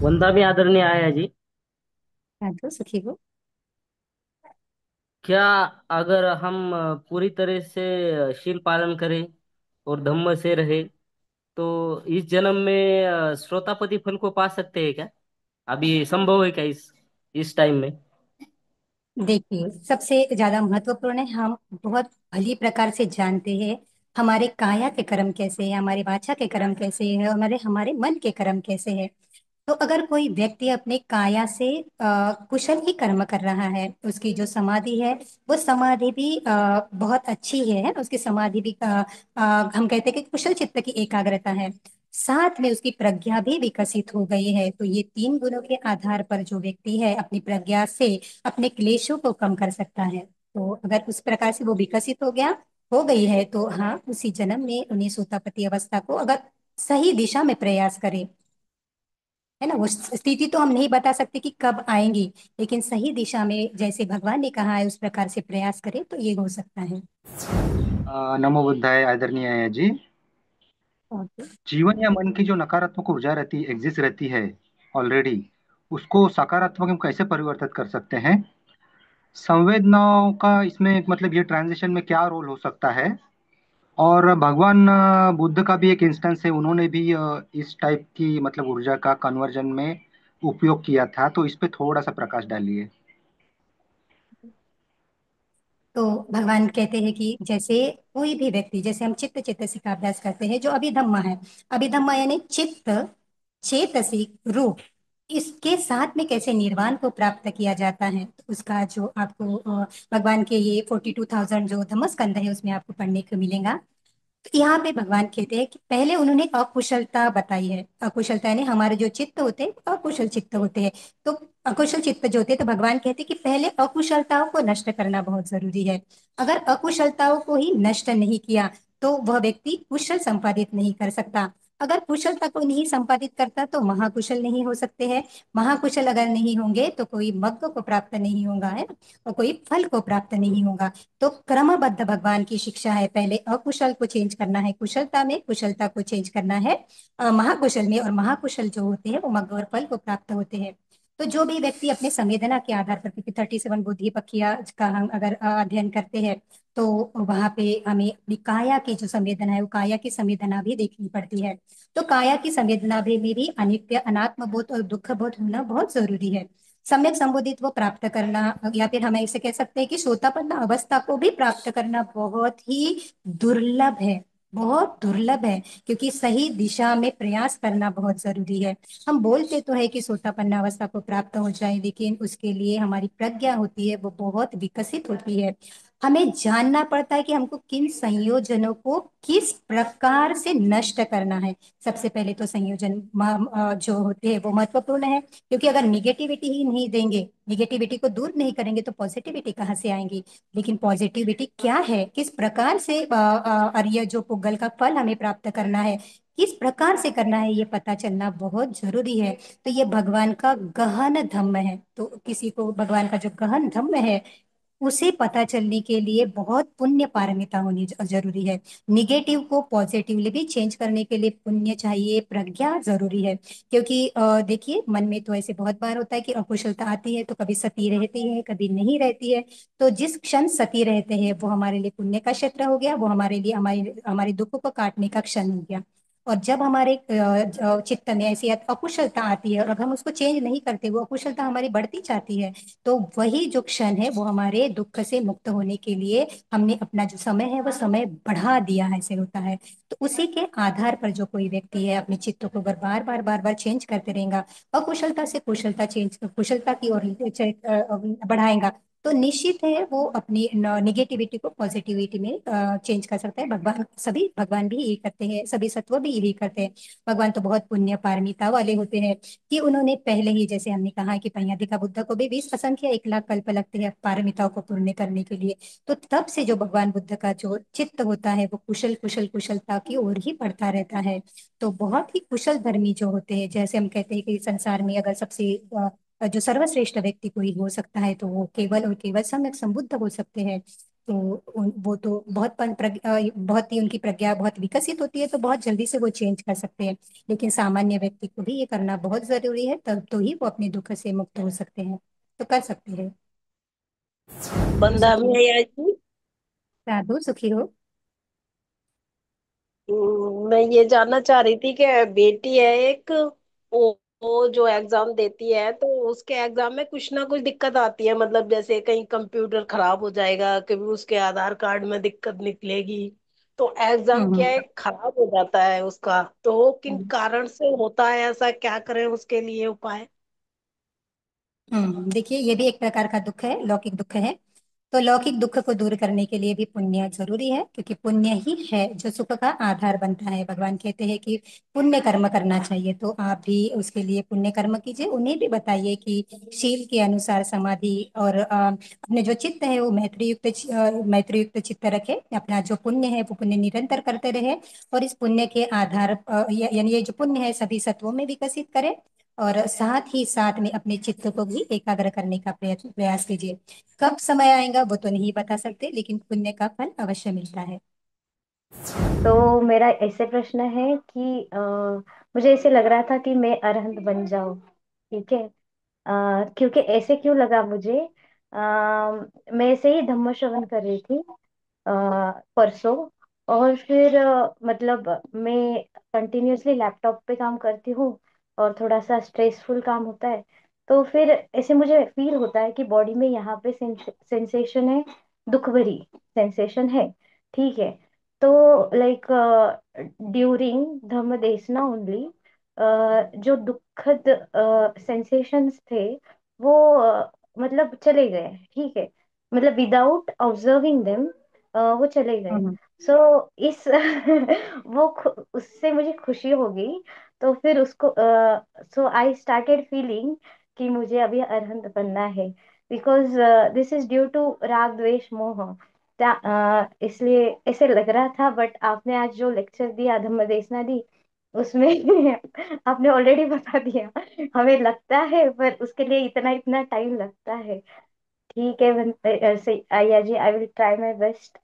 वंदा भी आदरणीय आया जी। साधु सुखी हो। क्या अगर हम पूरी तरह से शील पालन करें और धम्म से रहे तो इस जन्म में श्रोतापति फल को पा सकते हैं क्या? अभी संभव है क्या इस टाइम में? देखिए, सबसे ज्यादा महत्वपूर्ण है, हम बहुत भली प्रकार से जानते हैं हमारे काया के कर्म कैसे है, हमारे वाचा के कर्म कैसे है, हमारे हमारे मन के कर्म कैसे है। तो अगर कोई व्यक्ति अपने काया से कुशल ही कर्म कर रहा है, उसकी जो समाधि है वो समाधि भी बहुत अच्छी है, उसकी समाधि भी हम कहते हैं कि कुशल चित्त की एकाग्रता है। साथ में उसकी प्रज्ञा भी विकसित हो गई है। तो ये तीन गुणों के आधार पर जो व्यक्ति है अपनी प्रज्ञा से अपने क्लेशों को कम कर सकता है। तो अगर उस प्रकार से वो विकसित हो गई है, तो हाँ, उसी जन्म में उन्हें सोतापति अवस्था को अगर सही दिशा में प्रयास करे, है ना, वो स्थिति तो हम नहीं बता सकते कि कब आएंगी, लेकिन सही दिशा में जैसे भगवान ने कहा है उस प्रकार से प्रयास करें तो ये हो सकता है। नमो बुद्धाय आदरणीय जी। ओके। जीवन या मन की जो नकारात्मक ऊर्जा रहती एग्जिस्ट रहती है ऑलरेडी, उसको सकारात्मक में कैसे परिवर्तित कर सकते हैं? संवेदनाओं का इसमें मतलब ये ट्रांजिशन में क्या रोल हो सकता है? और भगवान बुद्ध का भी एक इंस्टेंस है, उन्होंने भी इस टाइप की मतलब ऊर्जा का कन्वर्जन में उपयोग किया था, तो इस पे थोड़ा सा प्रकाश डालिए। तो भगवान कहते हैं कि जैसे कोई भी व्यक्ति, जैसे हम चित्त चेतसिक का अभ्यास करते हैं जो अभिधम्मा है, अभिधम्मा यानी चित्त चेतसिक रूप, इसके साथ में कैसे निर्वाण को प्राप्त किया जाता है, तो उसका जो आपको भगवान के ये 42,000 जो धम्मस्कंध है उसमें आपको पढ़ने को मिलेगा। तो यहाँ पे भगवान कहते हैं कि पहले उन्होंने अकुशलता बताई है। अकुशलता यानी हमारे जो चित्त होते हैं अकुशल चित्त होते हैं। तो अकुशल चित्त जो होते हैं, तो भगवान कहते हैं कि पहले अकुशलताओं को नष्ट करना बहुत जरूरी है। अगर अकुशलताओं को ही नष्ट नहीं किया तो वह व्यक्ति कुशल संपादित नहीं कर सकता। अगर कुशलता को नहीं संपादित करता तो महाकुशल नहीं हो सकते हैं। महाकुशल अगर नहीं होंगे तो कोई मग्ग को प्राप्त नहीं होगा, है ना, और कोई फल को प्राप्त नहीं होगा। तो क्रमबद्ध भगवान की शिक्षा है, पहले अकुशल को चेंज करना है कुशलता में, कुशलता को चेंज करना है महाकुशल में, और महाकुशल जो होते हैं वो मग्न और फल को प्राप्त होते हैं। तो जो भी व्यक्ति अपने संवेदना के आधार पर, क्योंकि 37 बुद्धि पक्रिया का हम अगर अध्ययन करते हैं, तो वहां पे हमें अपनी काया की जो संवेदना है वो काया की संवेदना भी देखनी पड़ती है। तो काया की संवेदना भी अनित्य अनात्म बोध और दुख बोध होना बहुत जरूरी है। सम्यक संबोधित वो प्राप्त करना, या फिर हम ऐसे कह सकते हैं कि सोतापन्न अवस्था को भी प्राप्त करना बहुत ही दुर्लभ है, बहुत दुर्लभ है। क्योंकि सही दिशा में प्रयास करना बहुत जरूरी है। हम बोलते तो है कि सोतापन्न अवस्था को प्राप्त हो जाए, लेकिन उसके लिए हमारी प्रज्ञा होती है वो बहुत विकसित होती है। हमें जानना पड़ता है कि हमको किन संयोजनों को किस प्रकार से नष्ट करना है। सबसे पहले तो संयोजन जो होते हैं वो महत्वपूर्ण है, क्योंकि अगर निगेटिविटी ही नहीं देंगे, निगेटिविटी को दूर नहीं करेंगे तो पॉजिटिविटी कहाँ से आएंगी। लेकिन पॉजिटिविटी क्या है, किस प्रकार से अर्य जो पुगल का फल हमें प्राप्त करना है, किस प्रकार से करना है, ये पता चलना बहुत जरूरी है। तो ये भगवान का गहन धम्म है। तो किसी को भगवान का जो गहन धम्म है उसे पता चलने के लिए बहुत पुण्य पारमिता होनी जरूरी है। निगेटिव को पॉजिटिवली भी चेंज करने के लिए पुण्य चाहिए, प्रज्ञा जरूरी है। क्योंकि देखिए, मन में तो ऐसे बहुत बार होता है कि अकुशलता आती है तो कभी सती रहती है कभी नहीं रहती है। तो जिस क्षण सती रहते हैं वो हमारे लिए पुण्य का क्षेत्र हो गया, वो हमारे लिए हमारे हमारे दुख को काटने का क्षण हो गया। और जब हमारे चित्त में ऐसी अकुशलता आती है और अगर हम उसको चेंज नहीं करते, वो अकुशलता हमारी बढ़ती जाती है, तो वही जो क्षण है वो हमारे दुख से मुक्त होने के लिए हमने अपना जो समय है वो समय बढ़ा दिया है, ऐसे होता है। तो उसी के आधार पर जो कोई व्यक्ति है अपने चित्त को अगर बार बार चेंज करते रहेगा, अकुशलता से कुशलता चेंज कुशलता की ओर बढ़ाएगा, तो निश्चित है वो अपनी निगेटिविटी को पॉजिटिविटी में चेंज कर सकता है। भगवान भी यही करते हैं, सभी सत्व भी यही करते हैं। भगवान तो बहुत पुण्य पारमिता वाले होते हैं कि उन्होंने पहले ही, जैसे हमने कहा कि पय्यादिका बुद्ध को भी 20 असंख्य 1 लाख कल्प लगते हैं पारमिताओं को पूर्ण करने के लिए। तो तब से जो भगवान बुद्ध का जो चित्त होता है वो कुशल कुशल कुशलता की ओर ही बढ़ता रहता है। तो बहुत ही कुशल धर्मी जो होते हैं, जैसे हम कहते हैं कि संसार में अगर सबसे जो सर्वश्रेष्ठ व्यक्ति कोई हो सकता है तो वो केवल और केवल सम्यक संबुद्ध हो सकते हैं। तो वो तो बहुत ही उनकी प्रज्ञा बहुत विकसित होती है, तो बहुत जल्दी से वो चेंज कर सकते हैं। लेकिन सामान्य व्यक्ति को भी ये करना बहुत जरूरी है, तब तो ही वो अपने दुख से मुक्त हो सकते हैं। तो कर सकते हैं। तो बंदा सुखी हो। भैया जी। साधु सुखी हो। मैं ये जानना चाह रही थी कि बेटी है एक, वो जो एग्जाम देती है तो उसके एग्जाम में कुछ ना कुछ दिक्कत आती है, मतलब जैसे कहीं कंप्यूटर खराब हो जाएगा, कभी उसके आधार कार्ड में दिक्कत निकलेगी, तो एग्जाम क्या हम्म है खराब हो जाता है उसका, तो वो किन हम्म कारण से होता है ऐसा, क्या करें उसके लिए उपाय। देखिए, ये भी एक प्रकार का दुख है, लौकिक दुख है। तो लौकिक दुख को दूर करने के लिए भी पुण्य जरूरी है, क्योंकि पुण्य ही है जो सुख का आधार बनता है। भगवान कहते हैं कि पुण्य कर्म करना चाहिए, तो आप भी उसके लिए पुण्य कर्म कीजिए। उन्हें भी बताइए कि शील के अनुसार समाधि और अपने जो चित्त है वो मैत्री युक्त चित्त रखे। अपना जो पुण्य है वो पुण्य निरंतर करते रहे, और इस पुण्य के आधार यानी ये जो पुण्य है सभी सत्वों में विकसित करें। और साथ ही साथ में अपने चित्त को भी एकाग्र करने का प्रयास कीजिए। कब समय आएगा वो तो नहीं बता सकते, लेकिन पुण्य का फल अवश्य मिलता है। तो मेरा ऐसे प्रश्न है कि मुझे ऐसे लग रहा था कि मैं अरहंत बन जाऊं। ठीक है। क्योंकि ऐसे क्यों लगा मुझे, मैं ऐसे ही धम्म श्रवण कर रही थी परसों। और फिर मतलब मैं कंटिन्यूअसली लैपटॉप पे काम करती हूँ, और थोड़ा सा स्ट्रेसफुल काम होता है। तो फिर ऐसे मुझे फील होता है कि बॉडी में यहाँ पे सेंसेशन है, दुख भरी सेंसेशन है। ठीक है। तो लाइक ड्यूरिंग धम्म देसना ओनली, जो दुखद सेंसेशंस थे वो मतलब चले गए। ठीक है। मतलब विदाउट ऑब्जर्विंग देम वो चले गए। हम्म सो इस उससे मुझे खुशी हो गई। तो फिर उसको सो आई स्टार्टेड फीलिंग कि मुझे अभी अरहंत बनना है, because this is due to राग द्वेष मोह। इसलिए ऐसे लग रहा था, बट आपने आज जो लेक्चर दिया धम्मदेसना दी उसमें आपने ऑलरेडी बता दिया। हमें लगता है पर उसके लिए इतना इतना टाइम लगता है। ठीक है ऐसे आया जी, I will try my best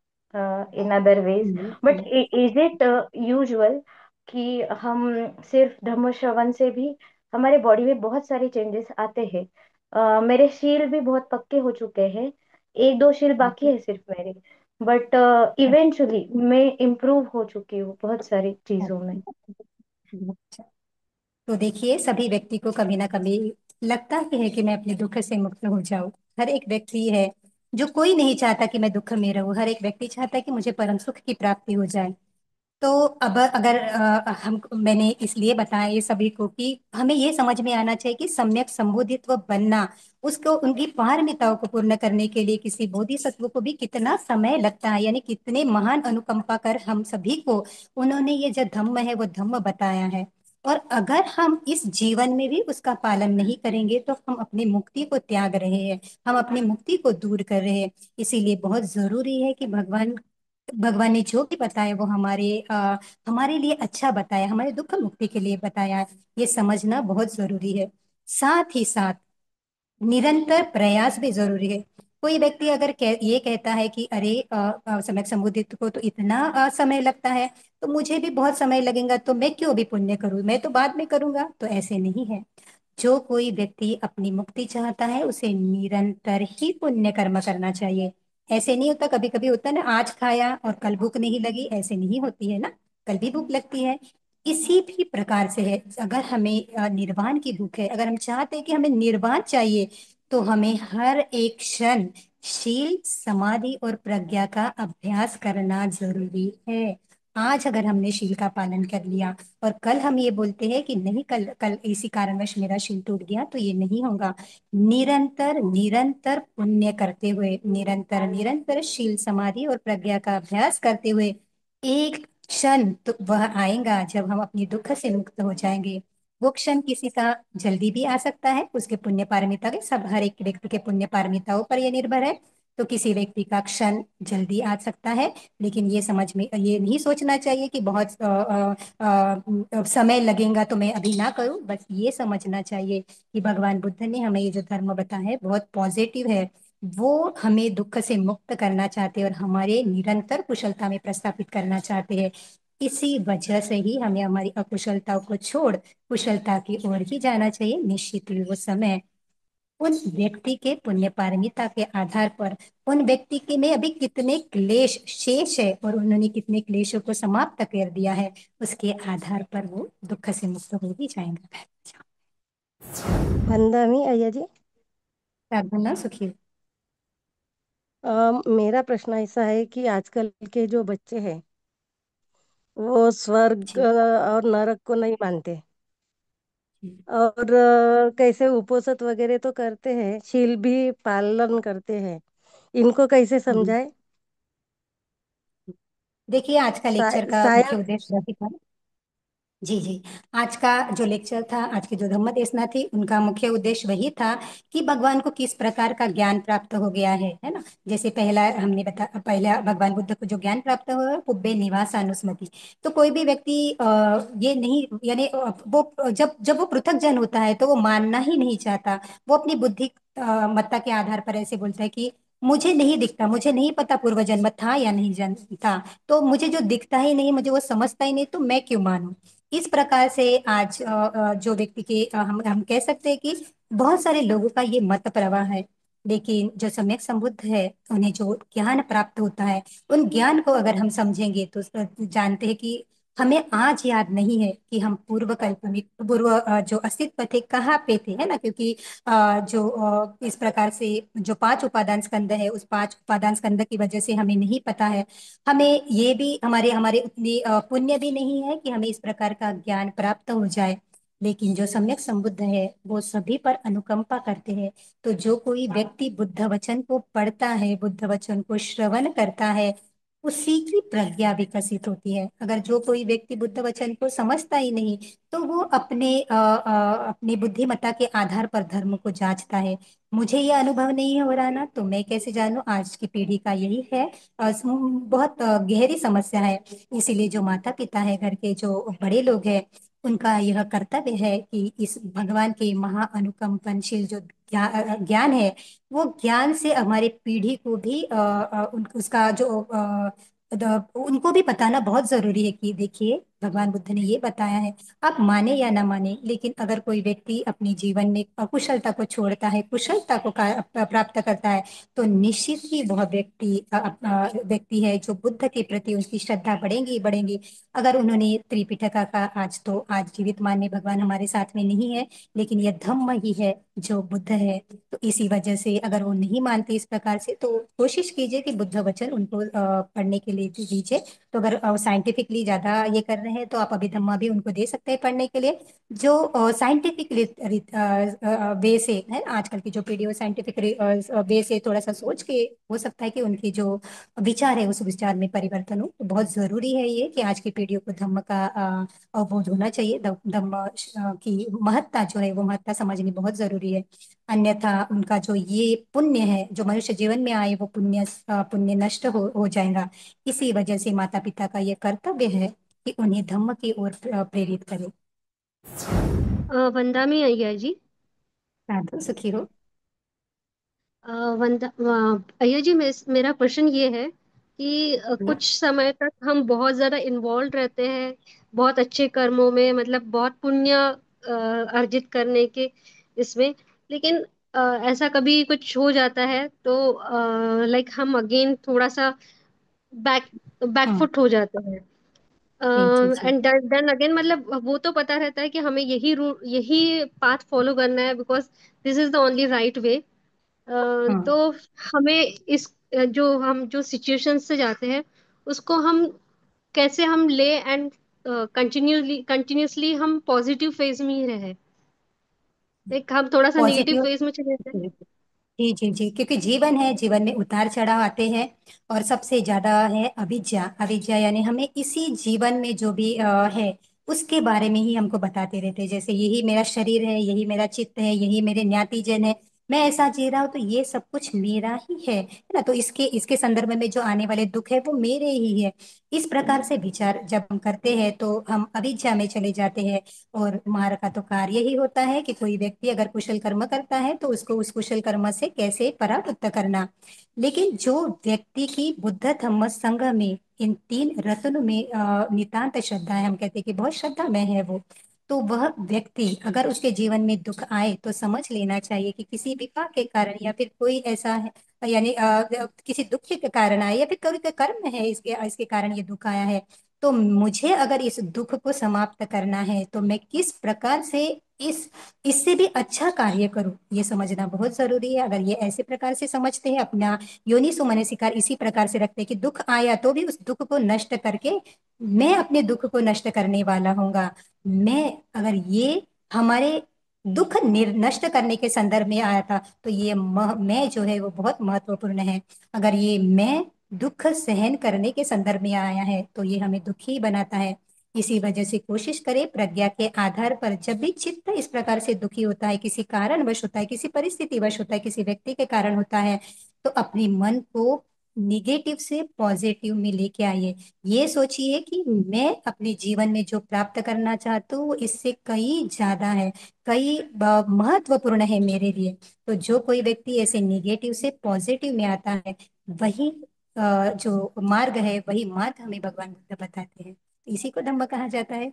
in other ways. But hmm is it usual कि हम सिर्फ धम्म श्रवण से भी हमारे बॉडी में बहुत सारे चेंजेस आते हैं? मेरे शील भी बहुत पक्के हो चुके हैं, एक दो शील बाकी है सिर्फ मेरे। बट इवेंचुअली मैं इम्प्रूव हो चुकी हूँ बहुत सारी चीजों में। अच्छा। तो देखिए, सभी व्यक्ति को कभी ना कभी लगता ही है कि मैं अपने दुख से मुक्त हो जाऊं। हर एक व्यक्ति है जो, कोई नहीं चाहता कि मैं दुख में रहूं। हर एक व्यक्ति चाहता है कि मुझे परम सुख की प्राप्ति हो जाए। तो अब अगर हम मैंने इसलिए बताया ये सभी को कि हमें ये समझ में आना चाहिए कि सम्यक संबोधित्व बनना, उसको उनकी पारमिताओं को पूर्ण करने के लिए किसी बोधिसत्व को भी कितना समय लगता है, यानी कितने महान अनुकंपा कर हम सभी को उन्होंने ये जो धम्म है वो धम्म बताया है। और अगर हम इस जीवन में भी उसका पालन नहीं करेंगे तो हम अपनी मुक्ति को त्याग रहे हैं, हम अपनी मुक्ति को दूर कर रहे हैं। इसीलिए बहुत जरूरी है कि भगवान भगवान ने जो भी बताया वो हमारे लिए अच्छा बताया, हमारे दुख मुक्ति के लिए बताया। ये समझना बहुत जरूरी है। साथ ही साथ निरंतर प्रयास भी जरूरी है। कोई व्यक्ति अगर ये कहता है कि अरे सम्यक संबोधित को तो इतना समय लगता है, तो मुझे भी बहुत समय लगेगा, तो मैं क्यों भी पुण्य करूं, मैं तो बाद में करूंगा। तो ऐसे नहीं है। जो कोई व्यक्ति अपनी मुक्ति चाहता है उसे निरंतर ही पुण्य कर्म करना चाहिए। ऐसे नहीं होता, कभी कभी होता है ना, आज खाया और कल भूख नहीं लगी, ऐसे नहीं होती है ना। कल भी भूख लगती है। इसी भी प्रकार से है, अगर हमें निर्वाण की भूख है, अगर हम चाहते हैं कि हमें निर्वाण चाहिए, तो हमें हर एक क्षण शील समाधि और प्रज्ञा का अभ्यास करना जरूरी है। आज अगर हमने शील का पालन कर लिया और कल हम ये बोलते हैं कि नहीं, कल कल इसी कारणवश मेरा शील टूट गया, तो ये नहीं होगा। निरंतर निरंतर पुण्य करते हुए, निरंतर निरंतर शील समाधि और प्रज्ञा का अभ्यास करते हुए एक क्षण तो वह आएगा जब हम अपनी दुख से मुक्त हो जाएंगे। वो क्षण किसी का जल्दी भी आ सकता है, उसके पुण्य पारमिता के, सब हर एक व्यक्ति के पुण्य पारमिताओं पर यह निर्भर है। तो किसी व्यक्ति का क्षण जल्दी आ सकता है, लेकिन ये समझ में ये नहीं सोचना चाहिए कि बहुत समय लगेगा तो मैं अभी ना करूं। बस ये समझना चाहिए कि भगवान बुद्ध ने हमें ये जो धर्म बताया है बहुत पॉजिटिव है। वो हमें दुख से मुक्त करना चाहते हैं और हमारे निरंतर कुशलता में प्रस्थापित करना चाहते हैं। इसी वजह से ही हमें हमारी अकुशलता को छोड़ कुशलता की ओर ही जाना चाहिए। निश्चित ही वो समय उन व्यक्ति के पुण्य पारमिता के आधार पर, उन व्यक्ति के में अभी कितने क्लेश शेष है और उन्होंने कितने क्लेशों को समाप्त कर दिया है, उसके आधार पर वो दुख से मुक्त हो ही जाएंगे। वंदा मी अय्या जी। प्रार्थना सुखी हो। मेरा प्रश्न ऐसा है कि आजकल के जो बच्चे हैं वो स्वर्ग जी और नरक को नहीं मानते, जी और कैसे उपोषित वगैरह तो करते हैं, शील भी पालन करते हैं, इनको कैसे जी। समझाए? देखिए, आज का लेक्चर का मुख्य शायद। उद्देश्य वही था। जी जी। आज का जो लेक्चर था, आज की जो धम्म देशना थी, उनका मुख्य उद्देश्य वही था कि भगवान को किस प्रकार का ज्ञान प्राप्त हो गया है ना। जैसे पहला हमने पहला भगवान बुद्ध को जो ज्ञान प्राप्त हुआ है, पुब्बे निवास अनुस्मृति। तो कोई भी व्यक्ति ये नहीं, यानी वो जब जब वो पृथक जन होता है तो वो मानना ही नहीं चाहता। वो अपनी बुद्धि मत्ता के आधार पर ऐसे बोलता है कि मुझे नहीं दिखता, मुझे नहीं पता पूर्व जन्म था या नहीं जन्म था, तो मुझे जो दिखता ही नहीं, मुझे वो समझता ही नहीं, तो मैं क्यों मानूं। इस प्रकार से आज जो व्यक्ति के हम कह सकते हैं कि बहुत सारे लोगों का ये मत प्रवाह है। लेकिन जो सम्यक संबुद्ध है, उन्हें जो ज्ञान प्राप्त होता है, उन ज्ञान को अगर हम समझेंगे तो जानते हैं कि हमें आज याद नहीं है कि हम पूर्व कल्प में पूर्व जो अस्तित्व थे कहाँ पे थे, है ना। क्योंकि जो इस प्रकार से जो पांच उपादान स्कंद है, उस पांच उपादान स्कंद की वजह से हमें नहीं पता है। हमें ये भी हमारे हमारे उतनी पुण्य भी नहीं है कि हमें इस प्रकार का ज्ञान प्राप्त हो जाए। लेकिन जो सम्यक संबुद्ध है वो सभी पर अनुकंपा करते हैं। तो जो कोई व्यक्ति बुद्ध वचन को पढ़ता है, बुद्ध वचन को श्रवण करता है, उसी की प्रज्ञा विकसित होती है। अगर जो कोई व्यक्ति बुद्ध वचन को समझता ही नहीं, तो वो अपनी बुद्धिमत्ता के आधार पर धर्म को जांचता है। मुझे ये अनुभव नहीं हो रहा ना, तो मैं कैसे जानूं। आज की पीढ़ी का यही है। बहुत गहरी समस्या है। इसीलिए जो माता पिता है, घर के जो बड़े लोग हैं, उनका यह कर्तव्य है कि इस भगवान के महा अनुकंपनशील जो ज्ञान है, वो ज्ञान से हमारी पीढ़ी को भी उसका जो उनको भी बताना बहुत जरूरी है कि देखिए, भगवान बुद्ध ने ये बताया है। आप माने या ना माने, लेकिन अगर कोई व्यक्ति अपने जीवन में अकुशलता को छोड़ता है, कुशलता को प्राप्त करता है, तो निश्चित ही वह व्यक्ति है जो बुद्ध के प्रति उसकी श्रद्धा बढ़ेंगी बढ़ेंगी। अगर उन्होंने त्रिपिटका का आज जीवित मान्य भगवान हमारे साथ में नहीं है, लेकिन यह धम्म ही है जो बुद्ध है। तो इसी वजह से अगर वो नहीं मानते इस प्रकार से, तो कोशिश कीजिए कि बुद्ध वचन उनको पढ़ने के लिए दीजिए। तो अगर साइंटिफिकली ज्यादा ये कर रहे हैं, तो आप अभिधम्मा भी उनको दे सकते हैं पढ़ने के लिए। जो साइंटिफिक वे से है, आजकल की जो पीढ़ी है साइंटिफिक वे से थोड़ा सा सोच के, हो सकता है कि उनकी जो विचार है उस विचार में परिवर्तन हो। तो बहुत जरूरी है ये कि आज की पीढ़ियों को धम्म का अवबोध होना चाहिए। धम्म की महत्ता जो है, वो महत्ता समझनी बहुत जरूरी है। अन्यथा उनका जो ये पुण्य है जो मनुष्य जीवन में आए, वो पुण्य नष्ट हो जाएगा। इसी वजह से माता पिता का ये कर्तव्य है कि उन्हें धम्म की ओर प्रेरित करें। वंदा में अय्या जी। साधु सुखी हो। अय्या जी, मेरा प्रश्न ये है कि कुछ समय तक हम बहुत ज्यादा इन्वॉल्व रहते हैं बहुत अच्छे कर्मों में, मतलब बहुत पुण्य अर्जित करने के इसमें, लेकिन ऐसा कभी कुछ हो जाता है तो लाइक हम अगेन थोड़ा सा बैक हाँ बैकफुट हो जाते हैं। जी जी जी। एंड देन अगेन, मतलब वो तो पता रहता है कि हमें यही पाथ फॉलो करना है, because this is the only right way. हाँ तो हमें जो सिचुएशन से जाते हैं उसको हम कैसे हम ले, एंड कंटिन्यूसली हम पॉजिटिव फेज में ही रहे, एक हम थोड़ा सा नेगेटिव पॉजिटिव। फेज में चले जाए। जी जी जी, क्योंकि जीवन है, जीवन में उतार चढ़ाव आते हैं। और सबसे ज्यादा है अविद्या। अविद्या यानी हमें इसी जीवन में जो भी है, उसके बारे में ही हमको बताते रहते हैं। जैसे यही मेरा शरीर है, यही मेरा चित्त है, यही मेरे ज्ञातिजन है। मैं ऐसा जी रहा हूँ तो ये सब कुछ मेरा ही है ना, तो इसके इसके संदर्भ में जो आने वाले दुख है वो मेरे ही है। इस प्रकार से विचार जब हम करते हैं तो हम अविद्या में चले जाते हैं। और मार का तो कार्य ही होता है कि कोई व्यक्ति अगर कुशल कर्म करता है तो उसको उस कुशल कर्म से कैसे परावृत्त करना। लेकिन जो व्यक्ति की बुद्ध धम्म संघ में इन तीन रत्नों में नितांत श्रद्धा है, हम कहते हैं कि बहुत श्रद्धा में है वो, तो वह व्यक्ति अगर उसके जीवन में दुख आए तो समझ लेना चाहिए कि किसी विपाक के कारण या फिर कोई ऐसा है, यानी किसी दुख के कारण आए या फिर कोई का कर्म है इसके इसके कारण ये दुख आया है। तो मुझे अगर इस दुख को समाप्त करना है तो मैं किस प्रकार से इस इससे भी अच्छा कार्य करूं, ये समझना बहुत जरूरी है। अगर ये ऐसे प्रकार से समझते हैं, अपना योनि सो मनसिकार इसी प्रकार से रखते हैं कि दुख आया तो भी उस दुख को नष्ट करके मैं अपने दुख को नष्ट करने वाला हूँगा। मैं अगर ये हमारे दुख नष्ट करने के संदर्भ में आया था तो ये मैं जो है वो बहुत महत्वपूर्ण है। अगर ये मैं दुख सहन करने के संदर्भ में आया है तो ये हमें दुखी बनाता है। इसी वजह से कोशिश करें प्रज्ञा के आधार पर, जब भी चित्त इस प्रकार से दुखी होता है, किसी कारणवश होता है, किसी परिस्थिति वश होता है, किसी व्यक्ति के कारण होता है, तो अपने मन को निगेटिव से पॉजिटिव में लेके आइए। ये सोचिए कि मैं अपने जीवन में जो प्राप्त करना चाहता हूँ वो इससे कई ज्यादा है, कई महत्वपूर्ण है मेरे लिए। तो जो कोई व्यक्ति ऐसे निगेटिव से पॉजिटिव में आता है, वही जो मार्ग है, वही मार्ग हमें भगवान बुद्ध बताते हैं। इसी को धम्म कहा जाता है।